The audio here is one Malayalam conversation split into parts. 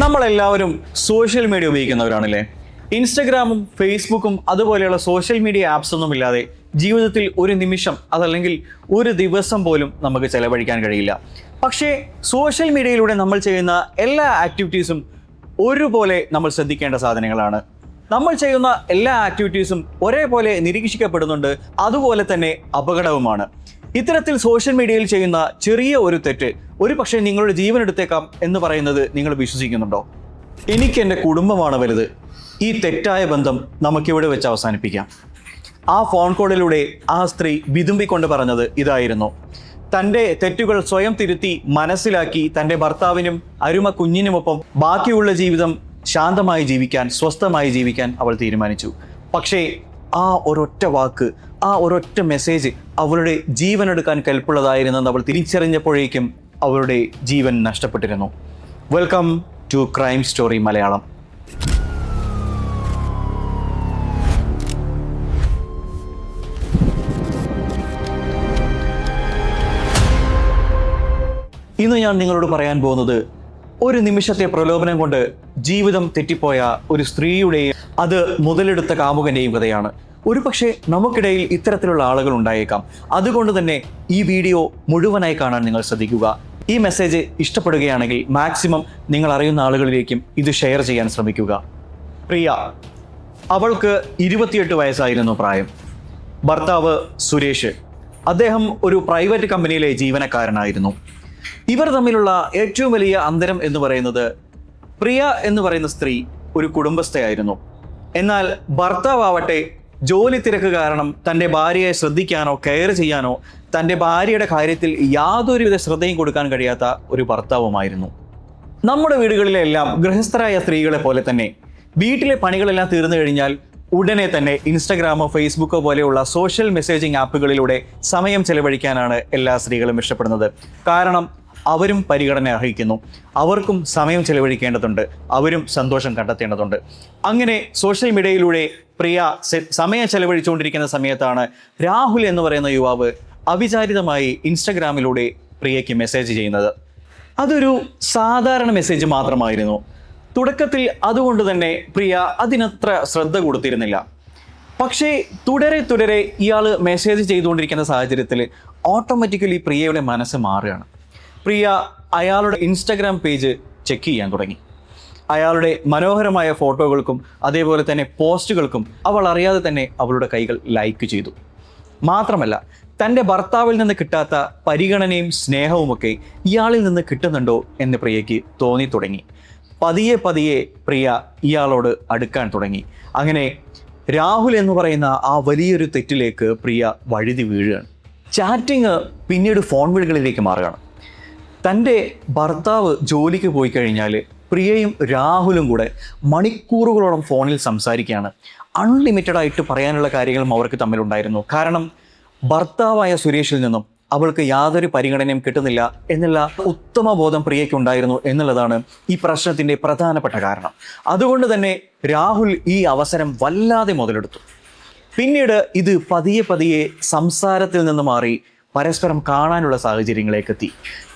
നമ്മളെല്ലാവരും സോഷ്യൽ മീഡിയ ഉപയോഗിക്കുന്നവരാണല്ലേ. ഇൻസ്റ്റഗ്രാമും ഫേസ്ബുക്കും അതുപോലെയുള്ള സോഷ്യൽ മീഡിയ ആപ്സ് ഒന്നും ഇല്ലാതെ ജീവിതത്തിൽ ഒരു നിമിഷം അതല്ലെങ്കിൽ ഒരു ദിവസം പോലും നമുക്ക് ചെലവഴിക്കാൻ കഴിയില്ല. പക്ഷേ സോഷ്യൽ മീഡിയയിലൂടെ നമ്മൾ ചെയ്യുന്ന എല്ലാ ആക്ടിവിറ്റീസും ഒരുപോലെ നമ്മൾ ശ്രദ്ധിക്കേണ്ട സാധനങ്ങളാണ്. നമ്മൾ ചെയ്യുന്ന എല്ലാ ആക്ടിവിറ്റീസും ഒരേപോലെ നിരീക്ഷിക്കപ്പെടുന്നുണ്ട്, അതുപോലെ തന്നെ അപകടവുമാണ്. ഇത്തരത്തിൽ സോഷ്യൽ മീഡിയയിൽ ചെയ്യുന്ന ചെറിയ ഒരു തെറ്റ് ഒരു പക്ഷേ നിങ്ങളുടെ ജീവൻ എടുത്തേക്കാം എന്ന് പറയുന്നത് നിങ്ങൾ വിശ്വസിക്കുന്നുണ്ടോ? എനിക്ക് എൻ്റെ കുടുംബമാണ് വലുത്. ഈ തെറ്റായ ബന്ധം നമുക്കിവിടെ വെച്ച് അവസാനിപ്പിക്കാം. ആ ഫോൺ കോളിലൂടെ ആ സ്ത്രീ വിതുമ്പിക്കൊണ്ട് പറഞ്ഞത് ഇതായിരുന്നു. തൻ്റെ തെറ്റുകൾ സ്വയം തിരുത്തി മനസ്സിലാക്കി തൻ്റെ ഭർത്താവിനും അരുമ കുഞ്ഞിനുമൊപ്പം ബാക്കിയുള്ള ജീവിതം ശാന്തമായി ജീവിക്കാൻ, സ്വസ്ഥമായി ജീവിക്കാൻ അവൾ തീരുമാനിച്ചു. പക്ഷേ ആ ഒരൊറ്റ വാക്ക്, ആ ഒരൊറ്റ മെസ്സേജ് അവളുടെ ജീവനെടുക്കാൻ കെൽപ്പുള്ളതായിരുന്നെന്ന് അവൾ തിരിച്ചറിഞ്ഞപ്പോഴേക്കും അവളുടെ ജീവൻ നഷ്ടപ്പെട്ടിരുന്നു. Welcome to crime story Malayalam. ഇന്ന് ഞാൻ നിങ്ങളോട് പറയാൻ പോകുന്നത് ഒരു നിമിഷത്തെ പ്രലോഭനം കൊണ്ട് ജീവിതം തെറ്റിപ്പോയ ഒരു സ്ത്രീയുടെയും അത് മുതലെടുത്ത കാമുകന്റെയും കഥയാണ്. ഒരു പക്ഷേ നമുക്കിടയിൽ ഇത്തരത്തിലുള്ള ആളുകൾ ഉണ്ടായേക്കാം. അതുകൊണ്ട് തന്നെ ഈ വീഡിയോ മുഴുവനായി കാണാൻ നിങ്ങൾ ശ്രദ്ധിക്കുക. ഈ മെസ്സേജ് ഇഷ്ടപ്പെടുകയാണെങ്കിൽ മാക്സിമം നിങ്ങൾ അറിയുന്ന ആളുകളിലേക്കും ഇത് ഷെയർ ചെയ്യാൻ ശ്രമിക്കുക. പ്രിയ, അവൾക്ക് 28 വയസ്സായിരുന്നു പ്രായം. ഭർത്താവ് സുരേഷ്, അദ്ദേഹം ഒരു പ്രൈവറ്റ് കമ്പനിയിലെ ജീവനക്കാരനായിരുന്നു. ഇവർ തമ്മിലുള്ള ഏറ്റവും വലിയ അന്തരം എന്ന് പറയുന്നത്, പ്രിയ എന്ന് പറയുന്ന സ്ത്രീ ഒരു കുടുംബസ്ഥയായിരുന്നു. എന്നാൽ ഭർത്താവട്ടെ ജോലി തിരക്ക് കാരണം തൻ്റെ ഭാര്യയെ ശ്രദ്ധിക്കാനോ കെയർ ചെയ്യാനോ തൻ്റെ ഭാര്യയുടെ കാര്യത്തിൽ യാതൊരുവിധ ശ്രദ്ധയും കൊടുക്കാൻ കഴിയാത്ത ഒരു ഭർത്താവുമായിരുന്നു. നമ്മുടെ വീടുകളിലെല്ലാം ഗൃഹസ്ഥരായ സ്ത്രീകളെ പോലെ തന്നെ വീട്ടിലെ പണികളെല്ലാം തീർന്നു കഴിഞ്ഞാൽ ഉടനെ തന്നെ ഇൻസ്റ്റഗ്രാമോ ഫേസ്ബുക്കോ പോലെയുള്ള സോഷ്യൽ മെസ്സേജിങ് ആപ്പുകളിലൂടെ സമയം ചെലവഴിക്കാനാണ് എല്ലാ സ്ത്രീകളും ഇഷ്ടപ്പെടുന്നത്. കാരണം അവരും പരിഗണന അർഹിക്കുന്നു, അവർക്കും സമയം ചെലവഴിക്കേണ്ടതുണ്ട്, അവരും സന്തോഷം കണ്ടെത്തേണ്ടതുണ്ട്. അങ്ങനെ സോഷ്യൽ മീഡിയയിലൂടെ പ്രിയ സമയം ചെലവഴിച്ചുകൊണ്ടിരിക്കുന്ന സമയത്താണ് രാഹുൽ എന്ന് പറയുന്ന യുവാവ് അവിചാരിതമായി ഇൻസ്റ്റഗ്രാമിലൂടെ പ്രിയയ്ക്ക് മെസ്സേജ് ചെയ്യുന്നത്. അതൊരു സാധാരണ മെസ്സേജ് മാത്രമായിരുന്നു. തുടക്കത്തിൽ അതുകൊണ്ട് തന്നെ പ്രിയ അതിനത്ര ശ്രദ്ധ കൊടുത്തിരുന്നില്ല. പക്ഷേ തുടരെ ഇയാൾ മെസ്സേജ് ചെയ്തുകൊണ്ടിരിക്കുന്ന സാഹചര്യത്തിൽ ഓട്ടോമാറ്റിക്കലി പ്രിയയുടെ മനസ്സ് മാറുകയാണ്. പ്രിയ അയാളുടെ ഇൻസ്റ്റഗ്രാം പേജ് ചെക്ക് ചെയ്യാൻ തുടങ്ങി. അയാളുടെ മനോഹരമായ ഫോട്ടോകൾക്കും അതേപോലെ തന്നെ പോസ്റ്റുകൾക്കും അവൾ അറിയാതെ തന്നെ അവളുടെ കൈകൾ ലൈക്ക് ചെയ്തു. മാത്രമല്ല, തൻ്റെ ഭർത്താവിൽ നിന്ന് കിട്ടാത്ത പരിഗണനയും സ്നേഹവുമൊക്കെ ഇയാളിൽ നിന്ന് കിട്ടുന്നുണ്ടോ എന്ന് പ്രിയയ്ക്ക് തോന്നി തുടങ്ങി. പതിയെ പ്രിയ ഇയാളോട് അടുക്കാൻ തുടങ്ങി. അങ്ങനെ രാഹുൽ എന്ന് പറയുന്ന ആ വലിയൊരു തെറ്റിലേക്ക് പ്രിയ വഴുതി വീഴുകയാണ്. ചാറ്റിങ് പിന്നീട് ഫോൺ വിളികളിലേക്ക് മാറുകയാണ്. തൻ്റെ ഭർത്താവ് ജോലിക്ക് പോയി കഴിഞ്ഞാൽ പ്രിയയും രാഹുലും കൂടെ മണിക്കൂറുകളോളം ഫോണിൽ സംസാരിക്കുകയാണ്. അൺലിമിറ്റഡ് ആയിട്ട് പറയാനുള്ള കാര്യങ്ങളും അവർക്ക് തമ്മിലുണ്ടായിരുന്നു. കാരണം ഭർത്താവായ സുരേഷിൽ നിന്നും അവൾക്ക് യാതൊരു പരിഗണനയും കിട്ടുന്നില്ല എന്നുള്ള ഉത്തമ ബോധം പ്രിയയ്ക്കുണ്ടായിരുന്നു എന്നുള്ളതാണ് ഈ പ്രശ്നത്തിൻ്റെ പ്രധാനപ്പെട്ട കാരണം. അതുകൊണ്ട് തന്നെ രാഹുൽ ഈ അവസരം വല്ലാതെ മുതലെടുത്തു. പിന്നീട് ഇത് പതിയെ സംസാരത്തിൽ നിന്ന് മാറി പരസ്പരം കാണാനുള്ള സാഹചര്യങ്ങളിലേക്ക് എത്തി.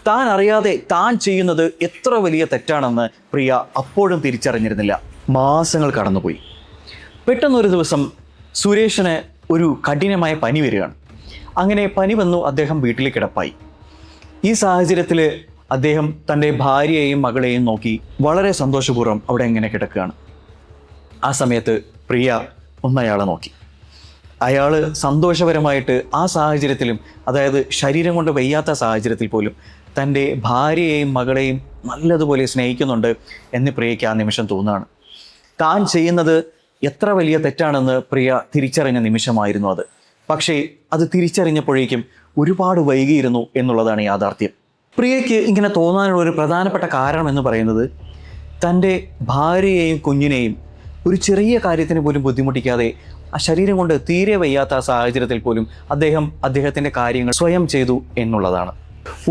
താൻ അറിയാതെ താൻ ചെയ്യുന്നത് എത്ര വലിയ തെറ്റാണെന്ന് പ്രിയ അപ്പോഴും തിരിച്ചറിഞ്ഞിരുന്നില്ല. മാസങ്ങൾ കടന്നുപോയി. പെട്ടെന്നൊരു ദിവസം സുരേഷിന് ഒരു കഠിനമായ പനി വരികയാണ്. അങ്ങനെ പനി വന്നു, അദ്ദേഹം വീട്ടിൽ കിടപ്പായി. ഈ സാഹചര്യത്തിൽ അദ്ദേഹം തൻ്റെ ഭാര്യയെയും മകളെയും നോക്കി വളരെ സന്തോഷപൂർവ്വം അവിടെ ഇങ്ങനെ കിടക്കുകയാണ്. ആ സമയത്ത് പ്രിയ ഒന്നയാളെ നോക്കി. അയാൾ സന്തോഷപരമായിട്ട് ആ സാഹചര്യത്തിലും, അതായത് ശരീരം കൊണ്ട് വയ്യാത്ത സാഹചര്യത്തിൽ പോലും തൻ്റെ ഭാര്യയെയും മകളെയും നല്ലതുപോലെ സ്നേഹിക്കുന്നുണ്ട് എന്ന് പ്രിയയ്ക്ക് ആ നിമിഷം തോന്നുകയാണ്. താൻ ചെയ്യുന്നത് എത്ര വലിയ തെറ്റാണെന്ന് പ്രിയ തിരിച്ചറിഞ്ഞ നിമിഷമായിരുന്നു അത്. പക്ഷേ അത് തിരിച്ചറിഞ്ഞപ്പോഴേക്കും ഒരുപാട് വൈകിയിരുന്നു എന്നുള്ളതാണ് യാഥാർത്ഥ്യം. പ്രിയയ്ക്ക് ഇങ്ങനെ തോന്നാനുള്ള ഒരു പ്രധാനപ്പെട്ട കാരണം എന്ന് പറയുന്നത്, തൻ്റെ ഭാര്യയെയും കുഞ്ഞിനെയും ഒരു ചെറിയ കാര്യത്തിന് പോലും ബുദ്ധിമുട്ടിക്കാതെ ആ ശരീരം കൊണ്ട് തീരെ വയ്യാത്ത സാഹചര്യത്തിൽ പോലും അദ്ദേഹത്തിൻ്റെ കാര്യങ്ങൾ സ്വയം ചെയ്തു എന്നുള്ളതാണ്.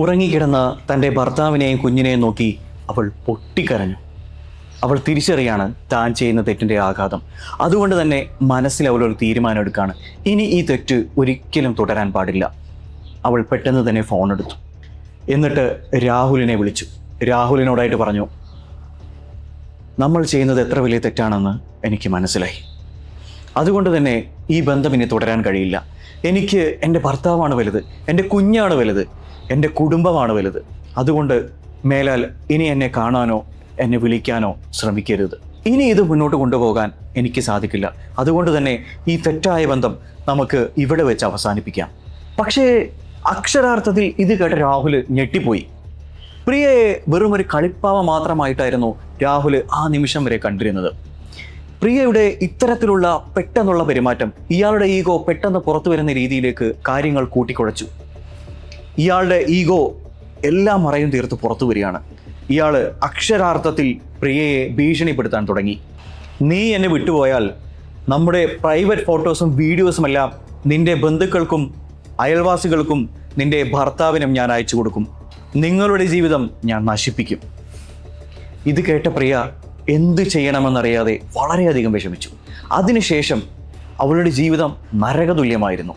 ഉറങ്ങിക്കിടന്ന തൻ്റെ ഭർത്താവിനെയും കുഞ്ഞിനെയും നോക്കി അവൾ പൊട്ടിക്കരഞ്ഞു. അവൾ തിരിച്ചറിയാണ് താൻ ചെയ്യുന്ന തെറ്റിൻ്റെ ആഘാതം. അതുകൊണ്ട് തന്നെ മനസ്സിൽ അവളൊരു തീരുമാനം എടുക്കുകയാണ്, ഇനി ഈ തെറ്റ് ഒരിക്കലും തുടരാൻ പാടില്ല. അവൾ പെട്ടെന്ന് തന്നെ ഫോൺ എടുത്തു. എന്നിട്ട് രാഹുലിനെ വിളിച്ചു. രാഹുലിനോടായിട്ട് പറഞ്ഞു, നമ്മൾ ചെയ്യുന്നത് എത്ര വലിയ തെറ്റാണെന്ന് എനിക്ക് മനസ്സിലായി. അതുകൊണ്ട് തന്നെ ഈ ബന്ധം ഇനി തുടരാൻ കഴിയില്ല. എനിക്ക് എൻ്റെ ഭർത്താവാണ് വലുത്, എൻ്റെ കുഞ്ഞാണ് വലുത്, എൻ്റെ കുടുംബമാണ് വലുത്. അതുകൊണ്ട് മേലാൽ ഇനി എന്നെ കാണാനോ എന്നെ വിളിക്കാനോ ശ്രമിക്കരുത്. ഇനി ഇത് മുന്നോട്ട് കൊണ്ടുപോകാൻ എനിക്ക് സാധിക്കില്ല. അതുകൊണ്ട് തന്നെ ഈ തെറ്റായ ബന്ധം നമുക്ക് ഇവിടെ വെച്ച് അവസാനിപ്പിക്കാം. പക്ഷേ അക്ഷരാർത്ഥത്തിൽ ഇത് കേട്ട രാഹുൽ ഞെട്ടിപ്പോയി. പ്രിയയെ വെറും ഒരു കളിപ്പാവ മാത്രമായിട്ടായിരുന്നു രാഹുൽ ആ നിമിഷം വരെ കണ്ടിരുന്നത്. പ്രിയയുടെ ഇത്തരത്തിലുള്ള പെട്ടെന്നുള്ള പെരുമാറ്റം ഇയാളുടെ ഈഗോ പെട്ടെന്ന് പുറത്തു വരുന്ന രീതിയിലേക്ക് കാര്യങ്ങൾ കൂട്ടിക്കുഴച്ചു. ഇയാളുടെ ഈഗോ എല്ലാം മറയും തീർത്ത് പുറത്തു വരികയാണ്. ഇയാൾ അക്ഷരാർത്ഥത്തിൽ പ്രിയയെ ഭീഷണിപ്പെടുത്താൻ തുടങ്ങി. നീ എന്നെ വിട്ടുപോയാൽ നമ്മുടെ പ്രൈവറ്റ് ഫോട്ടോസും വീഡിയോസും എല്ലാം നിന്റെ ബന്ധുക്കൾക്കും അയൽവാസികൾക്കും നിന്റെ ഭർത്താവിനും ഞാൻ അയച്ചു കൊടുക്കും. നിങ്ങളുടെ ജീവിതം ഞാൻ നശിപ്പിക്കും. ഇത് കേട്ട പ്രിയ എന്ത് ചെയ്യണമെന്നറിയാതെ വളരെയധികം വിഷമിച്ചു. അതിനുശേഷം അവളുടെ ജീവിതം നരകതുല്യമായിരുന്നു.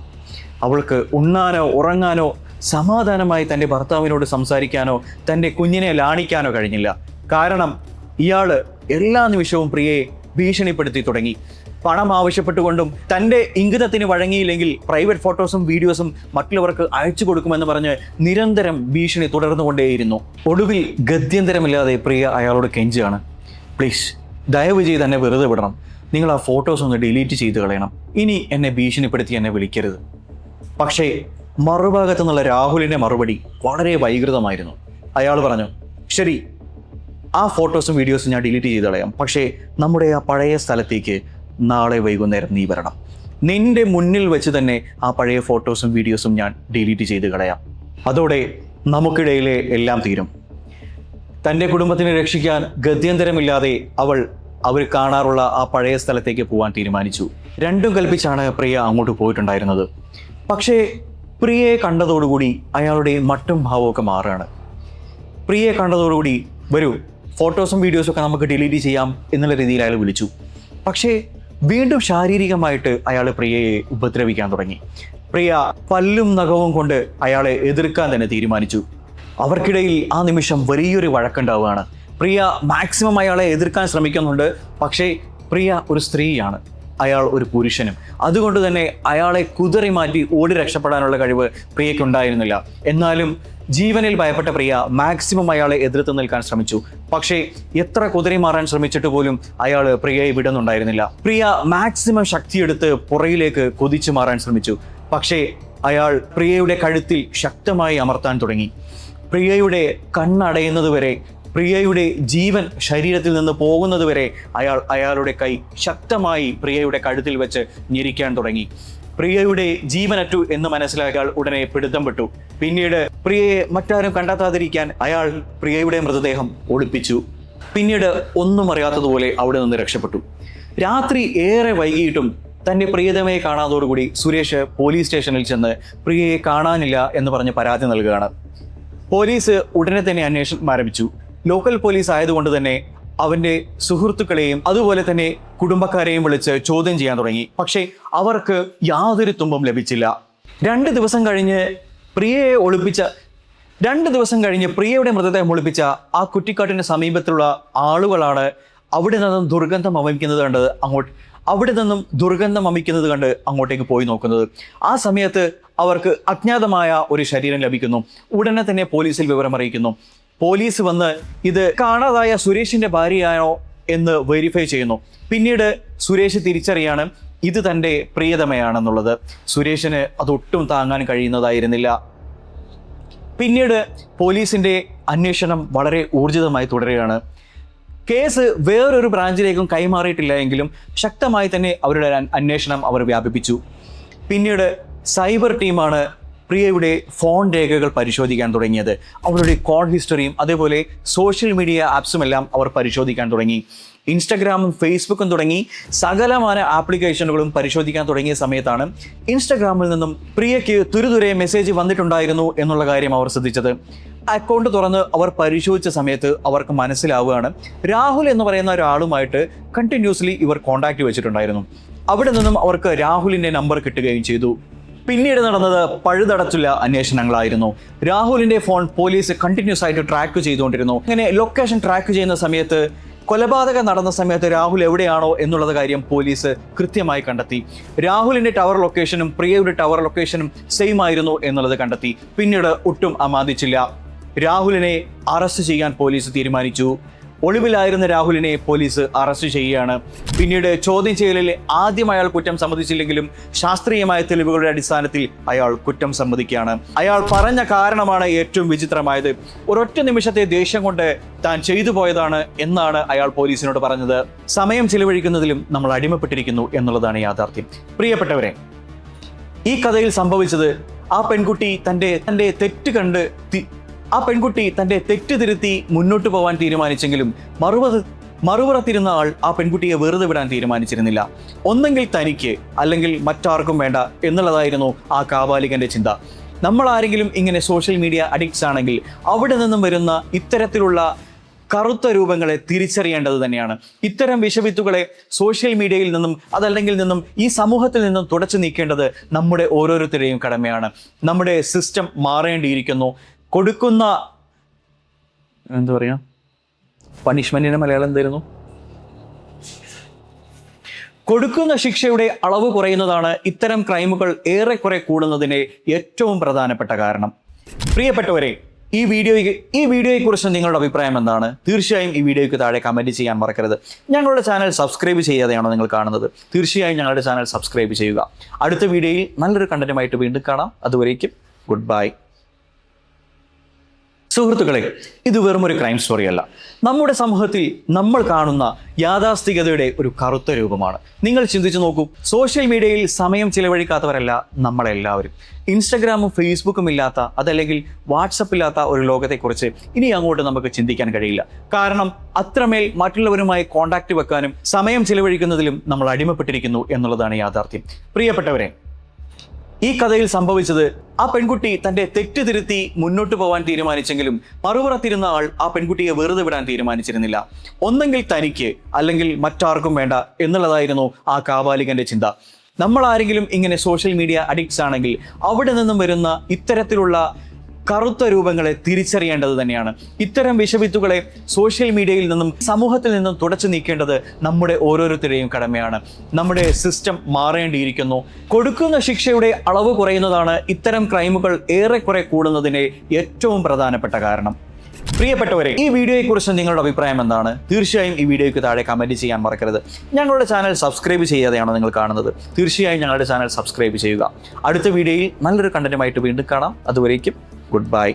അവൾക്ക് ഉണ്ണാനോ ഉറങ്ങാനോ സമാധാനമായി തൻ്റെ ഭർത്താവിനോട് സംസാരിക്കാനോ തൻ്റെ കുഞ്ഞിനെ ലാളിക്കാനോ കഴിഞ്ഞില്ല. കാരണം ഇയാൾ എല്ലാ നിമിഷവും പ്രിയയെ ഭീഷണിപ്പെടുത്തി തുടങ്ങി. പണം ആവശ്യപ്പെട്ടുകൊണ്ടും തൻ്റെ ഇംഗിതത്തിന് വഴങ്ങിയില്ലെങ്കിൽ പ്രൈവറ്റ് ഫോട്ടോസും വീഡിയോസും മറ്റുള്ളവർക്ക് അയച്ചു കൊടുക്കുമെന്ന് പറഞ്ഞ് നിരന്തരം ഭീഷണി തുടർന്നുകൊണ്ടേയിരുന്നു. ഒടുവിൽ ഗത്യന്തരമില്ലാതെ പ്രിയ അയാളോട് കെഞ്ചുകയാണ്, പ്ലീസ് ദയവ് ചെയ്ത് എന്നെ വെറുതെ വിടണം. നിങ്ങൾ ആ ഫോട്ടോസ് ഒന്ന് ഡിലീറ്റ് ചെയ്ത് കളയണം. ഇനി എന്നെ ഭീഷണിപ്പെടുത്തി എന്നെ വിളിക്കരുത്. പക്ഷേ മറുഭാഗത്തു നിന്നുള്ള രാഹുലിൻ്റെ മറുപടി വളരെ വൈകൃതമായിരുന്നു. അയാൾ പറഞ്ഞു, ശരി, ആ ഫോട്ടോസും വീഡിയോസും ഞാൻ ഡിലീറ്റ് ചെയ്ത് കളയാം. പക്ഷേ നമ്മുടെ ആ പഴയ സ്ഥലത്തേക്ക് നാളെ വൈകുന്നേരം നീ വരണം. നിന്റെ മുന്നിൽ വെച്ച് തന്നെ ആ പഴയ ഫോട്ടോസും വീഡിയോസും ഞാൻ ഡിലീറ്റ് ചെയ്ത് കളയാം. അതോടെ നമുക്കിടയിലെ എല്ലാം തീരും. തൻ്റെ കുടുംബത്തിനെ രക്ഷിക്കാൻ ഗത്യന്തരമില്ലാതെ അവർ കാണാറുള്ള ആ പഴയ സ്ഥലത്തേക്ക് പോകാൻ തീരുമാനിച്ചു. രണ്ടും കൽപ്പിച്ചാണ് പ്രിയ അങ്ങോട്ട് പോയിട്ടുണ്ടായിരുന്നത്. പക്ഷേ പ്രിയയെ കണ്ടതോടുകൂടി അയാളുടെ മട്ടും ഭാവമൊക്കെ മാറുകയാണ്. പ്രിയയെ കണ്ടതോടുകൂടി വരൂ, ഫോട്ടോസും വീഡിയോസൊക്കെ നമുക്ക് ഡിലീറ്റ് ചെയ്യാം എന്നുള്ള രീതിയിൽ അയാൾ വിളിച്ചു. പക്ഷേ വീണ്ടും ശാരീരികമായിട്ട് അയാൾ പ്രിയയെ ഉപദ്രവിക്കാൻ തുടങ്ങി. പ്രിയ പല്ലും നഖവും കൊണ്ട് അയാളെ എതിർക്കാൻ തന്നെ തീരുമാനിച്ചു. അവർക്കിടയിൽ ആ നിമിഷം വലിയൊരു വഴക്കുണ്ടാവുകയാണ്. പ്രിയ മാക്സിമം അയാളെ എതിർക്കാൻ ശ്രമിക്കുന്നുണ്ട്. പക്ഷേ പ്രിയ ഒരു സ്ത്രീയാണ്, അയാൾ ഒരു പുരുഷനും. അതുകൊണ്ട് തന്നെ അയാളെ കുതറി മാറ്റി ഓടി രക്ഷപ്പെടാനുള്ള കഴിവ് പ്രിയയ്ക്കുണ്ടായിരുന്നില്ല. എന്നാലും ജീവനിൽ ഭയപ്പെട്ട പ്രിയ മാക്സിമം അയാളെ എതിർത്ത് നിൽക്കാൻ ശ്രമിച്ചു. പക്ഷേ എത്ര കുതിരി മാറാൻ ശ്രമിച്ചിട്ട് പോലും അയാൾ പ്രിയയെ വിടുന്നുണ്ടായിരുന്നില്ല. പ്രിയ മാക്സിമം ശക്തിയെടുത്ത് പുറയിലേക്ക് കുതിച്ചു മാറാൻ ശ്രമിച്ചു. പക്ഷേ അയാൾ പ്രിയയുടെ കഴുത്തിൽ ശക്തമായി അമർത്താൻ തുടങ്ങി. പ്രിയയുടെ കണ്ണടയുന്നതുവരെ, പ്രിയയുടെ ജീവൻ ശരീരത്തിൽ നിന്ന് പോകുന്നതുവരെ അയാളുടെ കൈ ശക്തമായി പ്രിയയുടെ കഴുത്തിൽ വെച്ച് ഞെരിക്കാൻ തുടങ്ങി. പ്രിയയുടെ ജീവനറ്റു എന്ന് മനസ്സിലാക്കിയാൽ ഉടനെ പിടുത്തം വിട്ടു. പിന്നീട് പ്രിയയെ മറ്റാരും കണ്ടെത്താതിരിക്കാൻ അയാൾ പ്രിയയുടെ മൃതദേഹം ഒളിപ്പിച്ചു. പിന്നീട് ഒന്നും അറിയാത്തതുപോലെ അവിടെ നിന്ന് രക്ഷപ്പെട്ടു. രാത്രി ഏറെ വൈകിയിട്ടും തൻ്റെ പ്രിയതമയെ കാണാതോടുകൂടി സുരേഷ് പോലീസ് സ്റ്റേഷനിൽ ചെന്ന് പ്രിയയെ കാണാനില്ല എന്ന് പറഞ്ഞ് പരാതി നൽകുകയാണ്. പോലീസ് ഉടനെ തന്നെ അന്വേഷണം ആരംഭിച്ചു. ലോക്കൽ പോലീസ് ആയതുകൊണ്ട് തന്നെ അവൻ്റെ സുഹൃത്തുക്കളെയും അതുപോലെ തന്നെ കുടുംബക്കാരെയും വിളിച്ച് ചോദ്യം ചെയ്യാൻ തുടങ്ങി. പക്ഷേ അവർക്ക് യാതൊരു തുമ്പും ലഭിച്ചില്ല. 2 ദിവസം കഴിഞ്ഞ് പ്രിയയുടെ മൃതദേഹം ഒളിപ്പിച്ച ആ കുറ്റിക്കാട്ടിന് സമീപത്തുള്ള ആളുകളാണ് അവിടെ നിന്നും ദുർഗന്ധം വമിക്കുന്നത് കണ്ട് അങ്ങോട്ടേക്ക് പോയി നോക്കുന്നത്. ആ സമയത്ത് അവർക്ക് അജ്ഞാതമായ ഒരു ശരീരം ലഭിക്കുന്നു. ഉടനെ തന്നെ പോലീസിൽ വിവരം അറിയിക്കുന്നു. പോലീസ് വന്ന് ഇത് കാണാതായ സുരേഷിന്റെ ഭാര്യയാണോ എന്ന് വെരിഫൈ ചെയ്യുന്നു. പിന്നീട് സുരേഷ് തിരിച്ചറിയാണ് ഇത് തൻ്റെ പ്രിയതമയാണെന്നുള്ളത്. സുരേഷിന് അതൊട്ടും താങ്ങാൻ കഴിയുന്നതായിരുന്നില്ല. പിന്നീട് പോലീസിന്റെ അന്വേഷണം വളരെ ഊർജിതമായി തുടരുകയാണ്. കേസ് വേറൊരു ബ്രാഞ്ചിലേക്കും കൈമാറിയിട്ടില്ല എങ്കിലും ശക്തമായി തന്നെ അവരുടെ അന്വേഷണം അവർ വ്യാപിപ്പിച്ചു. പിന്നീട് സൈബർ ടീമാണ് പ്രിയയുടെ ഫോൺ രേഖകൾ പരിശോധിക്കാൻ തുടങ്ങിയത്. അവരുടെ കോൾ ഹിസ്റ്ററിയും അതേപോലെ സോഷ്യൽ മീഡിയ ആപ്സുമെല്ലാം അവർ പരിശോധിക്കാൻ തുടങ്ങി. ഇൻസ്റ്റഗ്രാമും ഫേസ്ബുക്കും തുടങ്ങി സകലമായ ആപ്ലിക്കേഷനുകളും പരിശോധിക്കാൻ തുടങ്ങിയ സമയത്താണ് ഇൻസ്റ്റഗ്രാമിൽ നിന്നും പ്രിയയ്ക്ക് തുരുതുരെ മെസ്സേജ് വന്നിട്ടുണ്ടായിരുന്നു എന്നുള്ള കാര്യം അവർ ശ്രദ്ധിച്ചത്. അക്കൗണ്ട് തുറന്ന് അവർ പരിശോധിച്ച സമയത്ത് അവർക്ക് മനസ്സിലാവുകയാണ് രാഹുൽ എന്ന് പറയുന്ന ഒരാളുമായിട്ട് കണ്ടിന്യൂസ്ലി ഇവർ കോൺടാക്ട് വെച്ചിട്ടുണ്ടായിരുന്നു. അവിടെ നിന്നും അവർക്ക് രാഹുലിൻ്റെ നമ്പർ കിട്ടുകയും ചെയ്തു. പിന്നീട് നടന്നത് പഴുതടച്ചുള്ള അന്വേഷണങ്ങളായിരുന്നു. രാഹുലിൻ്റെ ഫോൺ പോലീസ് കണ്ടിന്യൂസ് ആയിട്ട് ട്രാക്ക് ചെയ്തുകൊണ്ടിരുന്നു. അങ്ങനെ ലൊക്കേഷൻ ട്രാക്ക് ചെയ്യുന്ന സമയത്ത് കൊലപാതകം നടന്ന സമയത്ത് രാഹുൽ എവിടെയാണോ എന്നുള്ളത് കാര്യം പോലീസ് കൃത്യമായി കണ്ടെത്തി. രാഹുലിന്റെ ടവർ ലൊക്കേഷനും പ്രിയയുടെ ടവർ ലൊക്കേഷനും സെയിം ആയിരുന്നു എന്നുള്ളത് കണ്ടെത്തി. പിന്നീട് ഒട്ടും അമാന്തിച്ചില്ല. രാഹുലിനെ അറസ്റ്റ് ചെയ്യാൻ പോലീസ് തീരുമാനിച്ചു. ഒളിവിലായിരുന്ന രാഹുലിനെ പോലീസ് അറസ്റ്റ് ചെയ്യുകയാണ്. പിന്നീട് ചോദ്യം ചെയ്യലിൽ ആദ്യം അയാൾ കുറ്റം സമ്മതിച്ചില്ലെങ്കിലും ശാസ്ത്രീയമായ തെളിവുകളുടെ അടിസ്ഥാനത്തിൽ അയാൾ കുറ്റം സമ്മതിക്കുകയാണ്. അയാൾ പറഞ്ഞ കാരണമാണ് ഏറ്റവും വിചിത്രമായത്. ഒരൊറ്റ നിമിഷത്തെ ദേഷ്യം കൊണ്ട് താൻ ചെയ്തു പോയതാണ് എന്നാണ് അയാൾ പോലീസിനോട് പറഞ്ഞത്. സമയം ചെലവഴിക്കുന്നതിലും നമ്മൾ അടിമപ്പെട്ടിരിക്കുന്നു എന്നുള്ളതാണ് യാഥാർത്ഥ്യം. പ്രിയപ്പെട്ടവരെ, ഈ കഥയിൽ സംഭവിച്ചത് ആ പെൺകുട്ടി തന്റെ തെറ്റ് തിരുത്തി മുന്നോട്ട് പോകാൻ തീരുമാനിച്ചെങ്കിലും മറുപുറത്തിരുന്ന ആൾ ആ പെൺകുട്ടിയെ വെറുതെ വിടാൻ തീരുമാനിച്ചിരുന്നില്ല. ഒന്നെങ്കിൽ തനിക്ക് അല്ലെങ്കിൽ മറ്റാർക്കും വേണ്ട എന്നുള്ളതായിരുന്നു ആ കാബാലികന്റെ ചിന്ത. നമ്മൾ ആരെങ്കിലും ഇങ്ങനെ സോഷ്യൽ മീഡിയ അഡിക്ട്സ് ആണെങ്കിൽ അവിടെ നിന്നും വരുന്ന ഇത്തരത്തിലുള്ള കറുത്ത രൂപങ്ങളെ തിരിച്ചറിയേണ്ടത് തന്നെയാണ്. ഇത്തരം വിഷവിത്തുകളെ സോഷ്യൽ മീഡിയയിൽ നിന്നും ഈ സമൂഹത്തിൽ നിന്നും തുടച്ചു നീക്കേണ്ടത് നമ്മുടെ ഓരോരുത്തരുടെയും കടമയാണ്. നമ്മുടെ സിസ്റ്റം മാറേണ്ടിയിരിക്കുന്നു. കൊടുക്കുന്ന പണിഷ്മെന്റിന്റെ മലയാളം എന്തായിരുന്നു? കൊടുക്കുന്ന ശിക്ഷയുടെ അളവ് കുറയുന്നതാണ് ഇത്തരം ക്രൈമുകൾ ഏറെക്കുറെ കൂടുന്നതിന്റെ ഏറ്റവും പ്രധാനപ്പെട്ട കാരണം. പ്രിയപ്പെട്ടവരെ, ഈ വീഡിയോയെക്കുറിച്ച് നിങ്ങളുടെ അഭിപ്രായം എന്താണ്? തീർച്ചയായും ഈ വീഡിയോയ്ക്ക് താഴെ കമൻറ്റ് ചെയ്യാൻ മറക്കരുത്. ഞങ്ങളുടെ ചാനൽ സബ്സ്ക്രൈബ് ചെയ്യാതെയാണോ നിങ്ങൾ കാണുന്നത്? തീർച്ചയായും ഞങ്ങളുടെ ചാനൽ സബ്സ്ക്രൈബ് ചെയ്യുക. അടുത്ത വീഡിയോയിൽ നല്ലൊരു കണ്ടന്റുമായിട്ട് വീണ്ടും കാണാം. അതുവരേക്കും ഗുഡ് ബൈ. സുഹൃത്തുക്കളെ, ഇത് വെറുമൊരു ക്രൈം സ്റ്റോറിയല്ല. നമ്മുടെ സമൂഹത്തിൽ നമ്മൾ കാണുന്ന യാഥാസ്ഥികതയുടെ ഒരു കറുത്ത രൂപമാണ്. നിങ്ങൾ ചിന്തിച്ചു നോക്കൂ. സോഷ്യൽ മീഡിയയിൽ സമയം ചിലവഴിക്കാത്തവരല്ല നമ്മളെല്ലാവരും. ഇൻസ്റ്റഗ്രാമും ഫേസ്ബുക്കും ഇല്ലാത്ത, അതല്ലെങ്കിൽ വാട്സപ്പ് ഇല്ലാത്ത ഒരു ലോകത്തെക്കുറിച്ച് ഇനി അങ്ങോട്ട് നമുക്ക് ചിന്തിക്കാൻ കഴിയില്ല. കാരണം അത്രമേൽ മറ്റുള്ളവരുമായി കോണ്ടാക്ട് വെക്കാനും സമയം ചിലവഴിക്കുന്നതിലും നമ്മൾ അടിമപ്പെട്ടിരിക്കുന്നു എന്നുള്ളതാണ് യാഥാർത്ഥ്യം. പ്രിയപ്പെട്ടവരെ, ഈ കഥയിൽ സംഭവിച്ചത് ആ പെൺകുട്ടി തന്റെ തെറ്റ് തിരുത്തി മുന്നോട്ട് പോകാൻ തീരുമാനിച്ചെങ്കിലും മറുപുറത്തിരുന്ന ആൾ ആ പെൺകുട്ടിയെ വെറുതെ വിടാൻ തീരുമാനിച്ചിരുന്നില്ല. ഒന്നെങ്കിൽ തനിക്ക് അല്ലെങ്കിൽ മറ്റാർക്കും വേണ്ട എന്നുള്ളതായിരുന്നു ആ കാബാലികന്റെ ചിന്ത. നമ്മൾ ആരെങ്കിലും ഇങ്ങനെ സോഷ്യൽ മീഡിയ അഡിക്ട്സ് ആണെങ്കിൽ അവിടെ നിന്നും വരുന്ന ഇത്തരത്തിലുള്ള കറുത്ത രൂപങ്ങളെ തിരിച്ചറിയേണ്ടത് തന്നെയാണ്. ഇത്തരം വിഷവിത്തുകളെ സോഷ്യൽ മീഡിയയിൽ നിന്നും സമൂഹത്തിൽ നിന്നും തുടച്ചു നീക്കേണ്ടത് നമ്മുടെ ഓരോരുത്തരുടെയും കടമയാണ്. നമ്മുടെ സിസ്റ്റം മാറേണ്ടിയിരിക്കുന്നു. കൊടുക്കുന്ന ശിക്ഷയുടെ അളവ് കുറയുന്നതാണ് ഇത്തരം ക്രൈമുകൾ ഏറെക്കുറെ കൂടുന്നതിന്റെ ഏറ്റവും പ്രധാനപ്പെട്ട കാരണം. പ്രിയപ്പെട്ടവരെ, ഈ വീഡിയോയെക്കുറിച്ച് നിങ്ങളുടെ അഭിപ്രായം എന്താണ്? തീർച്ചയായും ഈ വീഡിയോയ്ക്ക് താഴെ കമൻറ്റ് ചെയ്യാൻ മറക്കരുത്. ഞങ്ങളുടെ ചാനൽ സബ്സ്ക്രൈബ് ചെയ്യാതെയാണോ നിങ്ങൾ കാണുന്നത്? തീർച്ചയായും ഞങ്ങളുടെ ചാനൽ സബ്സ്ക്രൈബ് ചെയ്യുക. അടുത്ത വീഡിയോയിൽ നല്ലൊരു കണ്ടന്റുമായിട്ട് വീണ്ടും കാണാം. അതുവരേക്കും ഗുഡ് ബൈ.